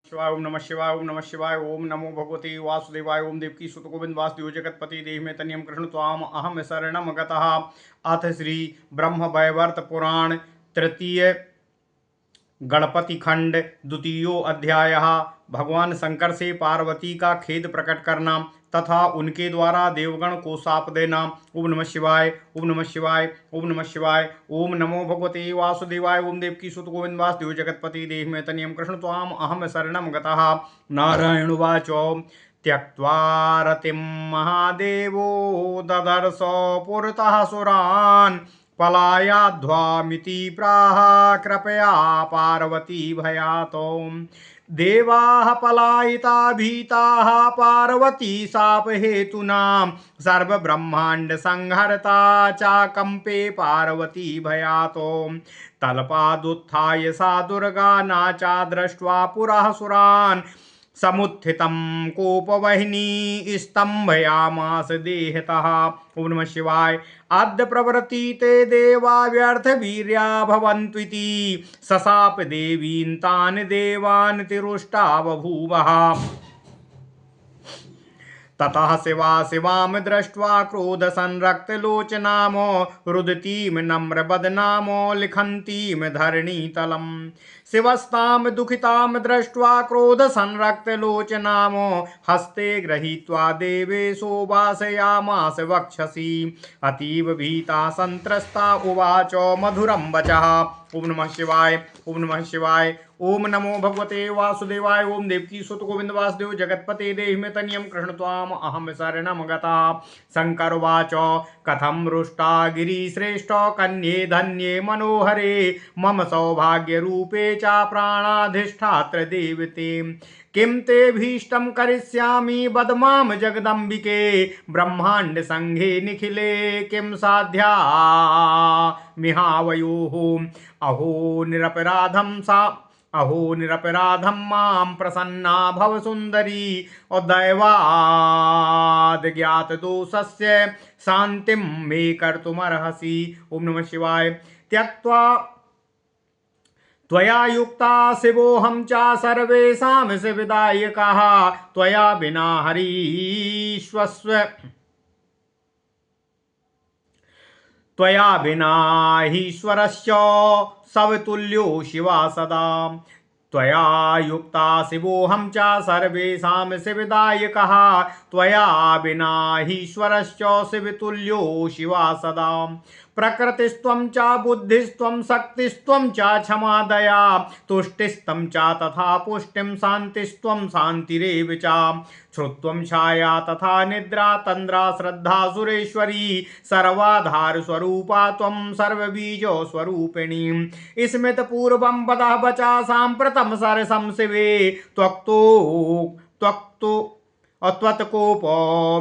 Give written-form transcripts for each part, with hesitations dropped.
शिवाय ओम नमः शिवाय ओम नमः शिवाय ओम नमो भगवते वासुदेवाय ओम देवकी सुत गोविंद वासुदेव जगतपति देह में तनियम कृष्ण त्वाम अहम शरणम गतः। अथ श्री ब्रह्म वैवर्त पुराण तृतीय गणपति खंड द्वितीयो अध्याय। भगवान शंकर से पार्वती का खेद प्रकट करना तथा उनके द्वारा देवगण को शाप देना। ओम नमः शिवाय ओम नमः शिवाय ओम नमः शिवाय ओम नमो भगवते वासुदेवाय ओम देवकी सुत गोविंद वासुदेव जगतपति देह में तनियम कृष्ण त्वाम अहम शरणम गतः। नारायण उवाच त्यक्त्वा रतिं महादेवो ददर्श पुरतः सुरान् पलायाध्वामिति प्राह कृपया पार्वती भयातो। देवाः पलायिता भीताः पार्वती शाप हेतुना सर्वब्रह्मांड संहर्ता चाकंपे पार्वती भयातो। तलपादुत्थाय सा दुर्गा नाचा दृष्ट्वा पुरः सुरान् समुत्थितं कोपवहिनी स्तंभयामास देहतः। ओम नमः शिवाय। अद्य प्रवृत्ति देवा व्यर्थ वीर्या भवन्त्विति सशाप देवीन् तान् देवान् तिरुष्टा बभूवः। ततः शिवा शिवां दृष्ट्वा क्रोध संरक्त लोचनामो रुदतीं नम्र बदनामो लिखन्तीं धरणीतलम्। शिवस्तां दुखितां दृष्ट्वा क्रोध संरक्त लोचनामो हस्ते गृहीत्वा देवेशो वासयामास वक्षसि। अतीव भीता संत्रस्ता उवाच मधुरं वचः। ओम नमः शिवाय ओम नमः शिवाय ओम नमो भगवते वासुदेवाय ओम देवकी सुत गोविंद वासुदेव जगतपते देहि में तनियम कृष्ण त्वाम अहम शरणम गतः। शंकर उवाच कथम रुष्टा गिरिश्रेष्ठ कन्ये धन्ये मनोहरे मम सौभाग्य रूपे च प्राणाधिष्ठात्र देवते। किं ते भीष्टं करिष्यामि वद मां जगदम्बिके ब्रह्मांड संघे निखिले किं साध्या मिहावयोः। अहो निरपराधं मां प्रसन्ना भव सुंदरी और दैवाद ज्ञात दोषस्य शांतिं मे कर्तुमर्हसि। ओम नमः शिवाय। त्यक्त्वा त्वया युक्ता शिवोऽहं च सर्वेषां शिवदायकः त्वया विना हरीश्वस्व त्वया विना हीश्वरस्य सवतुल्यो शिवा सदा। त्वया युक्ता शिवोऽहं च सर्वेषां शिवदायकः त्वया विना हीश्वरस्य शिवतुल्यो शिवा सदा। प्रकृतिस्त्वं च बुद्धिस्त्वं शक्तिस्त्वं च क्षमा दया तुष्टिस्त्वं च तथा पुष्टिं शान्तिस्त्वं शान्तिरेव च। श्रुत्वं छाया तथा निद्रा तन्द्रा श्रद्धा सुरेश्वरी सर्वाधार स्वरूपा त्वं सर्वबीज स्वरूपिणी। स्मृत पूर्वं वदः वचा साम्प्रतं सरसं शिवे त्वक्तो त्वत्कोप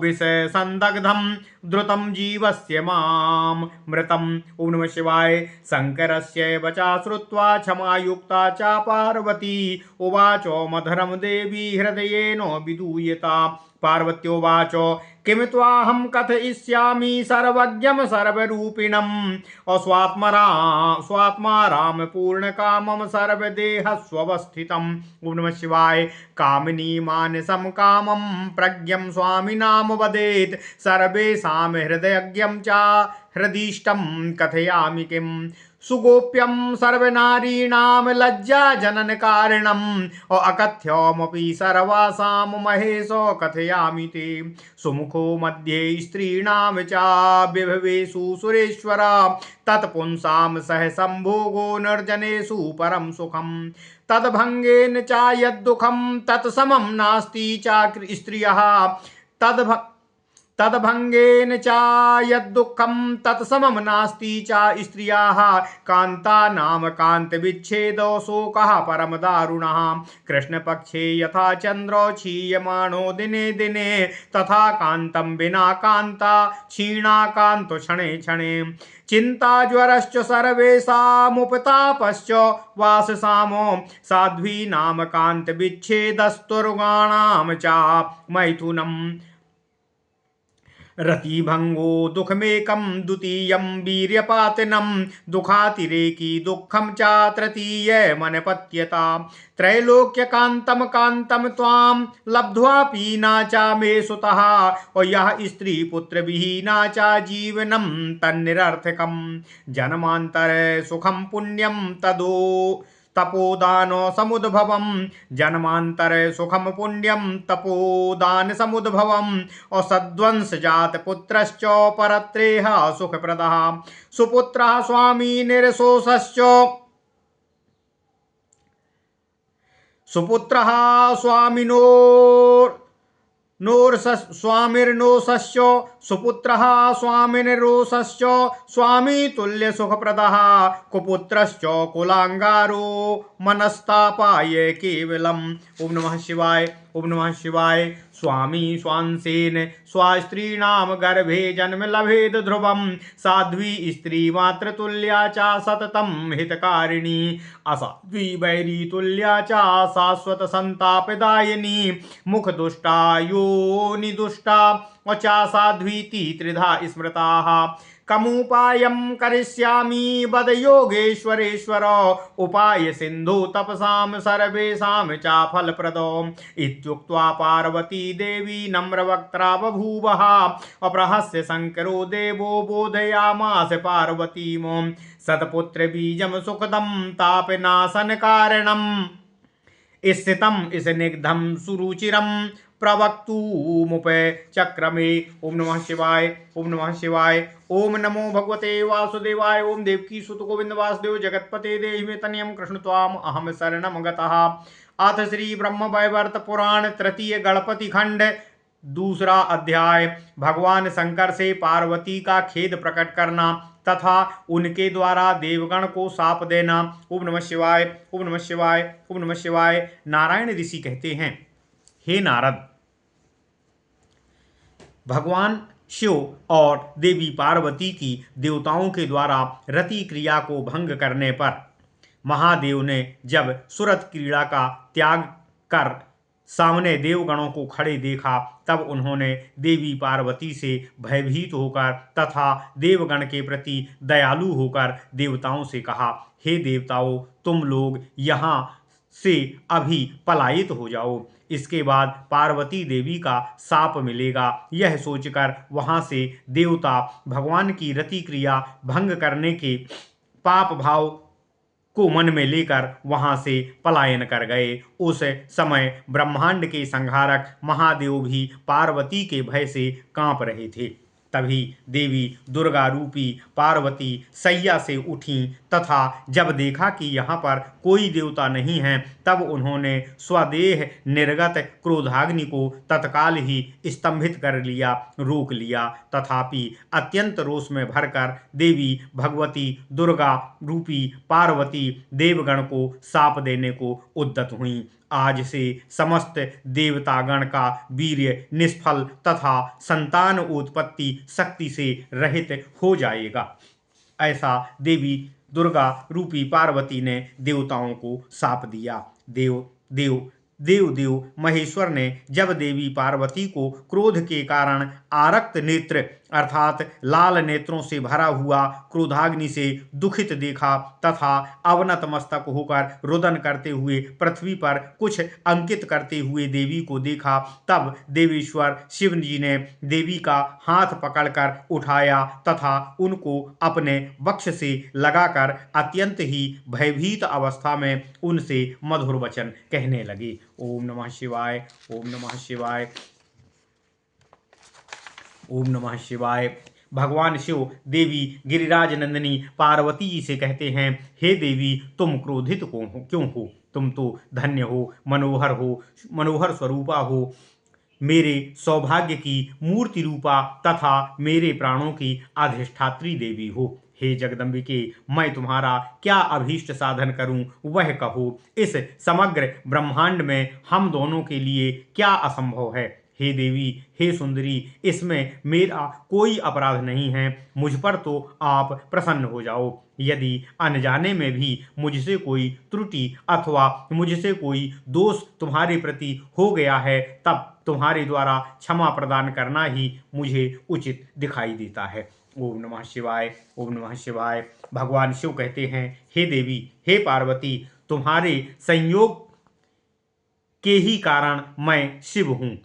विषय संदग्धं द्रुतं जीवस्य मां मृतम्। ओम नमः शिवाय। शंकरस्य वचा श्रुत्वा क्षमायुक्ता च पार्वती उवाच मधुरं देवी हृदयेन विदूयता। पार्वत्योवाच किं त्वाहं कथयिष्यामि सर्वज्ञं सर्वरूपिणम् स्वात्मा राम पूर्णकामं सर्वदेहस्वस्थितम्। ओम नमः शिवाय। कामिनी मानसं कामं प्रज्ञं स्वामिनाम वदेत् सर्वेषां हृदयज्ञं च हृदिष्टं कथयामि किम्। सुगोप्यं सर्वनारीणां लज्जा जनन कारणम् अकथ्यमपि सर्वासां महेशो कथयामि ते। सुमुखो मध्ये स्त्रीणां च विभवेषु सुरेश्वर तत्पुंसां सह संभोगो निर्जनेषु परं सुखम्। तद्भंगेन च यद्दुःखं तत्समं नास्ति च स्त्रियः तद्भंगेन च यद्दुःखं तत्समं नास्ति च स्त्रियाः। कान्तानां कान्तविच्छेदो शोकः परम दारुणः। कृष्णपक्षे यथा चन्द्रो क्षीयमाणो दिने दिने तथा कान्तं विना कान्ता क्षीणा कान्तो क्षणे क्षणे। चिंता ज्वरश्च सर्वेषामुपतापश्च वाससामो साध्वीनां कान्तविच्छेदस्तुर्गाणां च मैथुनम्। रतिभंगो दुःखमेकं द्वितीयं वीर्यपातनं दुःखातिरेकी दुःखं च तृतीयमनपत्यता त्रैलोक्यकान्तं कान्तं त्वां लब्ध्वापि न च मे सुतः और यह स्त्री पुत्र विहीना च जीवनं तन्निरर्थकं जन्मान्तर सुखं पुण्यं तदो तपोदान समुद्भवम जन्मांतर सुखम पुण्यम तपोदान समुद्भवम और सद्वंश जात पुत्रश्च परत्रेह सुखप्रदः सुपुत्रः स्वामी निरसोषश्च सुपुत्रः स्वामिनो स्वामिर्नोषश्च सुपुत्रः स्वामिनिरोषश्च स्वामी तुल्य सुखप्रदः कुपुत्रश्च कुलांगारो मनस्तापाय केवलम्। ओम नमः शिवाय। ओम नमः शिवाय। स्वामी स्वांसेन स्वास्त्रीणां गर्भे जन्म लभेद ध्रुवं साध्वी स्त्री मातृतुल्या च सततं हितकारिणी असाध्वी वैरी तुल्या च शाश्वत संतापदायिनी मुख दुष्टा योनि दुष्टा च साध्वीति त्रिधा स्मृताः कमुपायं करिष्यामि वद योगेश्वरेश्वर उपाय सिंधु तपसां सर्वेषां च फलप्रदो इत्युक्त्वा पार्वती देवी नम्रवक्त्रा बभूवः अप्रहस्य शंकरो देवो बोधयामास पार्वतीं सतपुत्र बीजं सुखदं तापनाशन कारणम् स्थितम् स्निग्धं सुरुचिरं प्रवक्तुमुपे चक्रमे। ओम नमः शिवाय। ओम नमः शिवाय। ओम नमो भगवते वासुदेवाय। ओम देवकी सुत गोविंद वासुदेव जगतपते देहि मे तनयं कृष्ण त्वाम अहम शरणं गतः। अथ श्री ब्रह्म वैवर्त पुराण तृतीय गणपति खंड दूसरा अध्याय। भगवान शंकर से पार्वती का खेद प्रकट करना तथा उनके द्वारा देवगण को शाप देना। ओम नमः शिवाय। ओम नमः शिवाय। ओम नमः शिवाय। नारायण ऋषि कहते हैं, हे नारद, भगवान शिव और देवी पार्वती की देवताओं के द्वारा रति क्रिया को भंग करने पर महादेव ने जब सुरत क्रीड़ा का त्याग कर सामने देवगणों को खड़े देखा तब उन्होंने देवी पार्वती से भयभीत होकर तथा देवगण के प्रति दयालु होकर देवताओं से कहा, हे देवताओं, तुम लोग यहाँ से अभी पलायित हो जाओ। इसके बाद पार्वती देवी का शाप मिलेगा। यह सोचकर वहां से देवता भगवान की रति क्रिया भंग करने के पाप भाव को मन में लेकर वहां से पलायन कर गए। उस समय ब्रह्मांड के संहारक महादेव भी पार्वती के भय से कांप रहे थे। तभी देवी दुर्गा रूपी पार्वती सैया से उठी तथा जब देखा कि यहाँ पर कोई देवता नहीं है तब उन्होंने स्वदेह निर्गत क्रोधाग्नि को तत्काल ही स्तंभित कर लिया, रोक लिया। तथापि अत्यंत रोष में भरकर देवी भगवती दुर्गा रूपी पार्वती देवगण को शाप देने को उद्यत हुई। आज से समस्त देवतागण का वीर्य निष्फल तथा संतान उत्पत्ति शक्ति से रहित हो जाएगा। ऐसा देवी दुर्गा रूपी पार्वती ने देवताओं को शाप दिया। देव महेश्वर ने जब देवी पार्वती को क्रोध के कारण आरक्त नेत्र अर्थात लाल नेत्रों से भरा हुआ क्रोधाग्नि से दुखित देखा तथा अवनत मस्तक होकर रुदन करते हुए पृथ्वी पर कुछ अंकित करते हुए देवी को देखा, तब देवेश्वर शिव जी ने देवी का हाथ पकड़कर उठाया तथा उनको अपने वक्ष से लगाकर अत्यंत ही भयभीत अवस्था में उनसे मधुर वचन कहने लगे। ओम नमः शिवाय। ओम नमः शिवाय। ओम नमः शिवाय। भगवान शिव देवी गिरिराज नंदिनी पार्वती जी से कहते हैं, हे देवी, तुम क्रोधित क्यों हो? तुम तो धन्य हो, मनोहर स्वरूपा हो, मेरे सौभाग्य की मूर्ति रूपा तथा मेरे प्राणों की अधिष्ठात्री देवी हो। हे जगदम्बिके, मैं तुम्हारा क्या अभीष्ट साधन करूं वह कहो। इस समग्र ब्रह्मांड में हम दोनों के लिए क्या असंभव है। हे देवी, हे सुंदरी, इसमें मेरा कोई अपराध नहीं है, मुझ पर तो आप प्रसन्न हो जाओ। यदि अनजाने में भी मुझसे कोई त्रुटि अथवा मुझसे कोई दोष तुम्हारे प्रति हो गया है, तब तुम्हारे द्वारा क्षमा प्रदान करना ही मुझे उचित दिखाई देता है। ओम नमः शिवाय, ओम नमः शिवाय। भगवान शिव कहते हैं, हे देवी, हे पार्वती, तुम्हारे संयोग के ही कारण मैं शिव हूँ,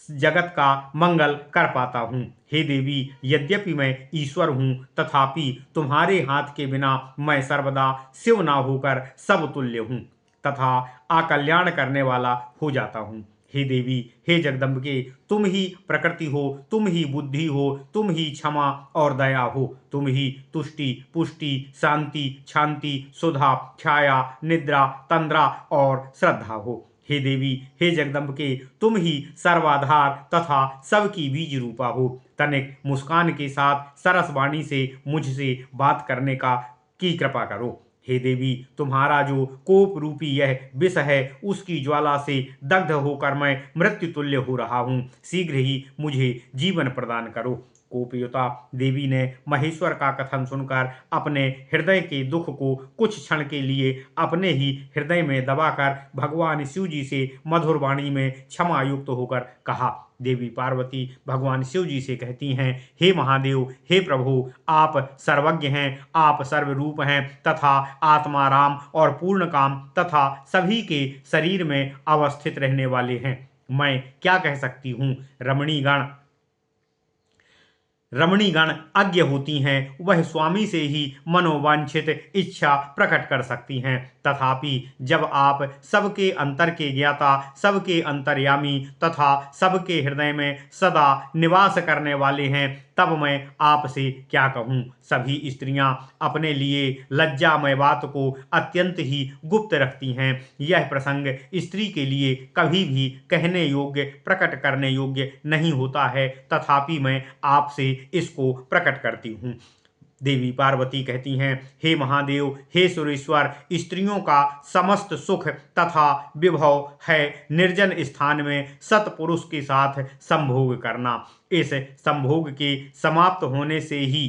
जगत का मंगल कर पाता हूँ। हे देवी, यद्यपि मैं ईश्वर हूँ, तथापि तुम्हारे हाथ के बिना मैं सर्वदा शिव ना होकर सब तुल्य हूँ तथा अकल्याण करने वाला हो जाता हूँ। हे देवी, हे जगदम्बिके, तुम ही प्रकृति हो, तुम ही बुद्धि हो, तुम ही क्षमा और दया हो, तुम ही तुष्टि, पुष्टि, शांति, शांति, सुधा, छाया, निद्रा, तंद्रा और श्रद्धा हो। हे देवी, हे जगदम्बिके, तुम ही सर्वाधार तथा सबकी बीज रूपा हो। तनिक मुस्कान के साथ सरस वाणी से मुझसे बात करने की कृपा करो। हे देवी, तुम्हारा जो कोप रूपी यह विष है, उसकी ज्वाला से दग्ध होकर मैं मृत्यु तुल्य हो रहा हूँ। शीघ्र ही मुझे जीवन प्रदान करो। कोपयुता देवी ने महेश्वर का कथन सुनकर अपने हृदय के दुख को कुछ क्षण के लिए अपने ही हृदय में दबाकर भगवान शिव जी से मधुर वाणी में क्षमा युक्त होकर कहा। देवी पार्वती भगवान शिव जी से कहती हैं, हे महादेव, हे प्रभु, आप सर्वज्ञ हैं, आप सर्वरूप हैं तथा आत्मा राम और पूर्ण काम तथा सभी के शरीर में अवस्थित रहने वाले हैं। मैं क्या कह सकती हूँ। रमणीगण अज्ञ होती हैं, वह स्वामी से ही मनोवांछित इच्छा प्रकट कर सकती हैं, तथापि जब आप सबके अंतर के ज्ञाता, सबके अंतर्यामी तथा सबके हृदय में सदा निवास करने वाले हैं, तब मैं आपसे क्या कहूँ। सभी स्त्रियां अपने लिए लज्जामय बात को अत्यंत ही गुप्त रखती हैं। यह प्रसंग स्त्री के लिए कभी भी कहने योग्य, प्रकट करने योग्य नहीं होता है, तथापि मैं आपसे इसको प्रकट करती हूँ। देवी पार्वती कहती हैं, हे महादेव, हे सुरेश्वर, स्त्रियों का समस्त सुख तथा विभव है निर्जन स्थान में सतपुरुष के साथ संभोग करना। इस संभोग के समाप्त होने से ही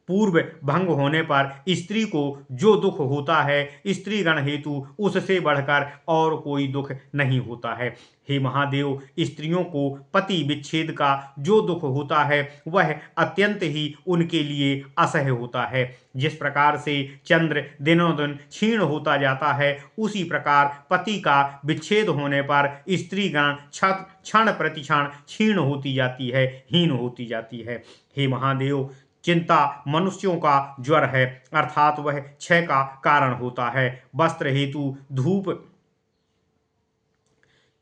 पूर्व भंग होने पर स्त्री को जो दुख होता है, स्त्रीगण हेतु उससे बढ़कर और कोई दुख नहीं होता है। हे महादेव, स्त्रियों को पति विच्छेद का जो दुख होता है, वह अत्यंत ही उनके लिए असह्य होता है। जिस प्रकार से चंद्र दिनों दिन क्षीण होता जाता है, उसी प्रकार पति का विच्छेद होने पर स्त्रीगण क्षण प्रतिक्षण क्षीण होती जाती है, हीन होती जाती है। हे महादेव, चिंता मनुष्यों का ज्वर है, अर्थात वह क्षय का कारण होता है। वस्त्र हेतु धूप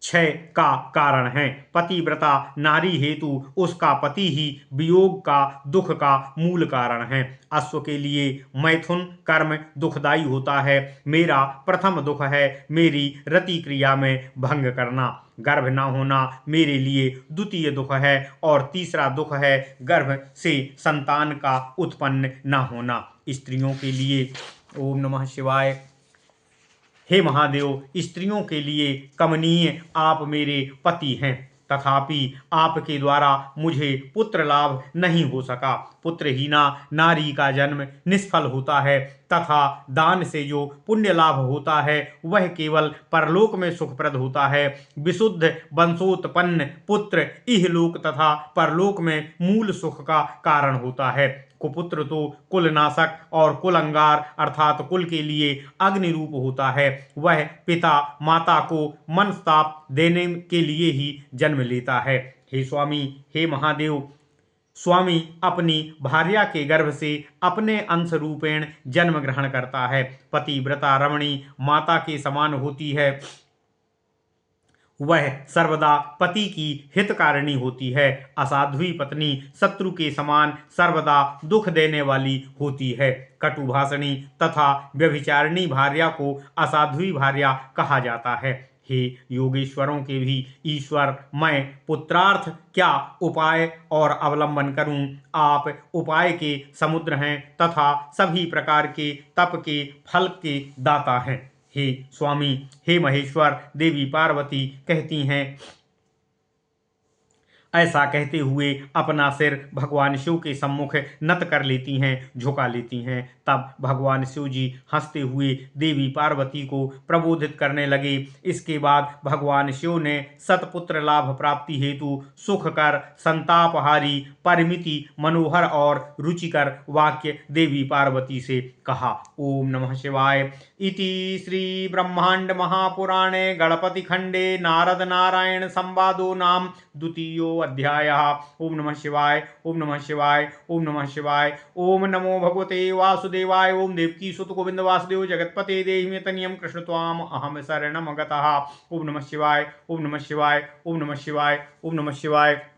क्षय का कारण है। पतिव्रता नारी हेतु उसका पति ही वियोग का दुख का मूल कारण है। अश्व के लिए मैथुन कर्म दुखदायी होता है। मेरा प्रथम दुख है मेरी रति क्रिया में भंग करना। गर्भ न होना मेरे लिए द्वितीय दुख है और तीसरा दुख है गर्भ से संतान का उत्पन्न न होना। स्त्रियों के लिए ओम नमः शिवाय। हे महादेव, स्त्रियों के लिए कमनीय आप मेरे पति हैं, तथापि आपके द्वारा मुझे पुत्र लाभ नहीं हो सका। पुत्रहीना नारी का जन्म निष्फल होता है तथा दान से जो पुण्य लाभ होता है वह केवल परलोक में सुखप्रद होता है। विशुद्ध वंशोत्पन्न पुत्र इहलोक तथा परलोक में मूल सुख का कारण होता है। कुपुत्र तो कुलनाशक और कुलंगार अर्थात कुल के लिए अग्नि रूप होता है। वह पिता माता को मनस्ताप देने के लिए ही जन्म लेता है। हे स्वामी, हे महादेव, स्वामी अपनी भार्या के गर्भ से अपने अंश रूपेण जन्म ग्रहण करता है। पतिव्रता रमणी माता के समान होती है। वह सर्वदा पति की हितकारिणी होती है। असाध्वी पत्नी शत्रु के समान सर्वदा दुख देने वाली होती है। कटुभाषणी तथा व्यभिचारिणी भार्या को असाध्वी भार्या कहा जाता है। हे योगेश्वरों के भी ईश्वर, मैं पुत्रार्थ क्या उपाय और अवलंबन करूं। आप उपाय के समुद्र हैं तथा सभी प्रकार के तप के फल के दाता हैं। हे स्वामी, हे महेश्वर, देवी पार्वती कहती हैं, ऐसा कहते हुए अपना सिर भगवान शिव के सम्मुख नत कर लेती हैं, झुका लेती हैं। तब भगवान शिव जी हंसते हुए देवी पार्वती को प्रबोधित करने लगे। इसके बाद भगवान शिव ने सतपुत्र लाभ प्राप्ति हेतु सुखकर, संतापहारी, परिमिति, मनोहर और रुचिकर वाक्य देवी पार्वती से कहा। ओम नमः शिवाय। इति श्री ब्रह्मांड महापुराणे गणपति खंडे नारद नारायण संवादो नाम द्वितीयो अध्यायः। ओम नमः शिवाय। ओम नमः शिवाय। ओम नमः शिवाय। ओम नमो भगवते वासुदेवाय। ओम देवकी सुत गोविंद वासुदेव जगतपते देहि मे तनियं कृष्ण त्वाम अहम शरणम गतः। ओम नमः शिवाय। ओम नमः शिवाय। ओम नमः शिवाय। ओम नमः शिवाय।